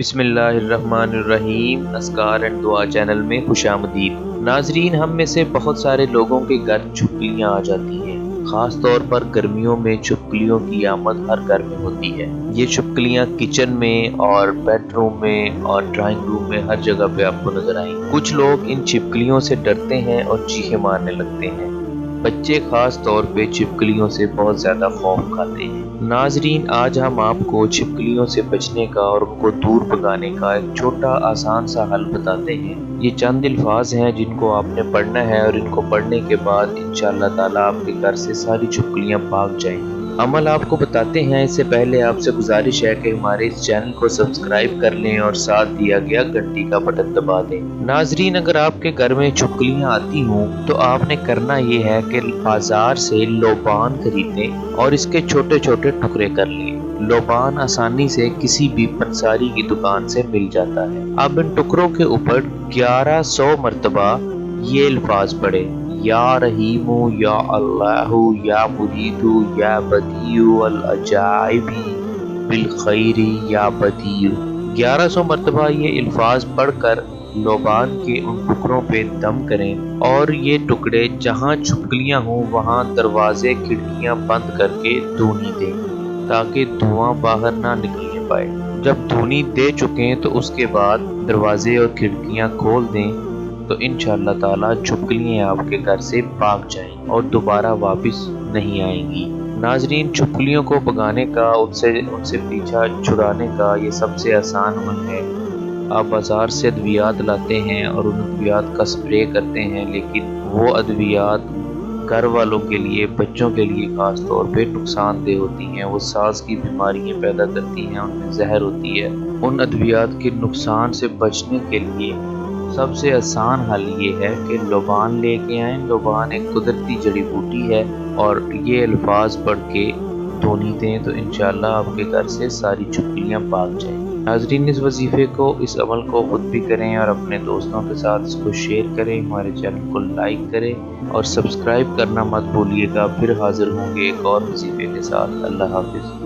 بسم اللہ الرحمن الرحیم۔ اذکار اینڈ دعا چینل میں خوش آمدید۔ ناظرین، ہم میں سے بہت سارے لوگوں کے گھر چھپکلیاں آ جاتی ہیں۔ خاص طور پر گرمیوں میں چھپکلیوں کی آمد ہر گھر میں ہوتی ہے۔ یہ چھپکلیاں کچن میں اور بیڈ روم میں اور ڈرائنگ روم میں ہر جگہ پہ آپ کو نظر آئیں۔ کچھ لوگ ان چھپکلیوں سے ڈرتے ہیں اور چیخیں مارنے لگتے ہیں۔ بچے خاص طور پہ چھپکلیوں سے بہت زیادہ خوف کھاتے ہیں۔ ناظرین، آج ہم آپ کو چھپکلیوں سے بچنے کا اور ان کو دور بھگانے کا ایک چھوٹا آسان سا حل بتاتے ہیں۔ یہ چند الفاظ ہیں جن کو آپ نے پڑھنا ہے اور ان کو پڑھنے کے بعد انشاءاللہ تعالیٰ آپ کے گھر سے ساری چھپکلیاں بھاگ جائیں گی۔ عمل آپ کو بتاتے ہیں، اس سے پہلے آپ سے گزارش ہے کہ ہمارے اس چینل کو سبسکرائب کر لیں اور ساتھ دیا گیا گھنٹی کا بٹن دبا دیں۔ ناظرین، اگر آپ کے گھر میں چھپکلیاں آتی ہوں تو آپ نے کرنا یہ ہے کہ بازار سے لوبان خریدیں اور اس کے چھوٹے چھوٹے ٹکڑے کر لیں۔ لوبان آسانی سے کسی بھی پنساری کی دکان سے مل جاتا ہے۔ اب ان ٹکڑوں کے اوپر 1100 مرتبہ یہ الفاظ پڑھیں: یا رحیم یا اللہ یا مرید یا بدیع العجائب بالخیر یا بدیع۔ 1100 مرتبہ یہ الفاظ پڑھ کر لوبان کے ان ٹکڑوں پہ دم کریں اور یہ ٹکڑے جہاں چھپکلیاں ہوں وہاں دروازے کھڑکیاں بند کر کے دھونی دیں تاکہ دھواں باہر نہ نکلنے پائے۔ جب دھونی دے چکیں تو اس کے بعد دروازے اور کھڑکیاں کھول دیں تو انشاءاللہ تعالیٰ چھپکلیاں آپ کے گھر سے بھاگ جائیں اور دوبارہ واپس نہیں آئیں گی۔ ناظرین، چھپکلیوں کو بھگانے کا، ان سے پیچھا چھڑانے کا یہ سب سے آسان عمل ہے۔ آپ بازار سے ادویات لاتے ہیں اور ان ادویات کا اسپرے کرتے ہیں، لیکن وہ ادویات گھر والوں کے لیے، بچوں کے لیے خاص طور پہ نقصان دہ ہوتی ہیں۔ وہ سانس کی بیماریاں پیدا کرتی ہیں، ان میں زہر ہوتی ہے۔ ان ادویات کے نقصان سے بچنے کے لیے سب سے آسان حل یہ ہے کہ لوبان لے کے آئیں۔ لوبان ایک قدرتی جڑی بوٹی ہے اور یہ الفاظ پڑھ کے دھونی دیں تو انشاءاللہ آپ کے گھر سے ساری چھپکلیاں بھاگ جائیں۔ ناظرین، اس وظیفے کو، اس عمل کو خود بھی کریں اور اپنے دوستوں کے ساتھ اس کو شیئر کریں۔ ہمارے چینل کو لائک کریں اور سبسکرائب کرنا مت بھولیے گا۔ پھر حاضر ہوں گے ایک اور وظیفے کے ساتھ۔ اللہ حافظ۔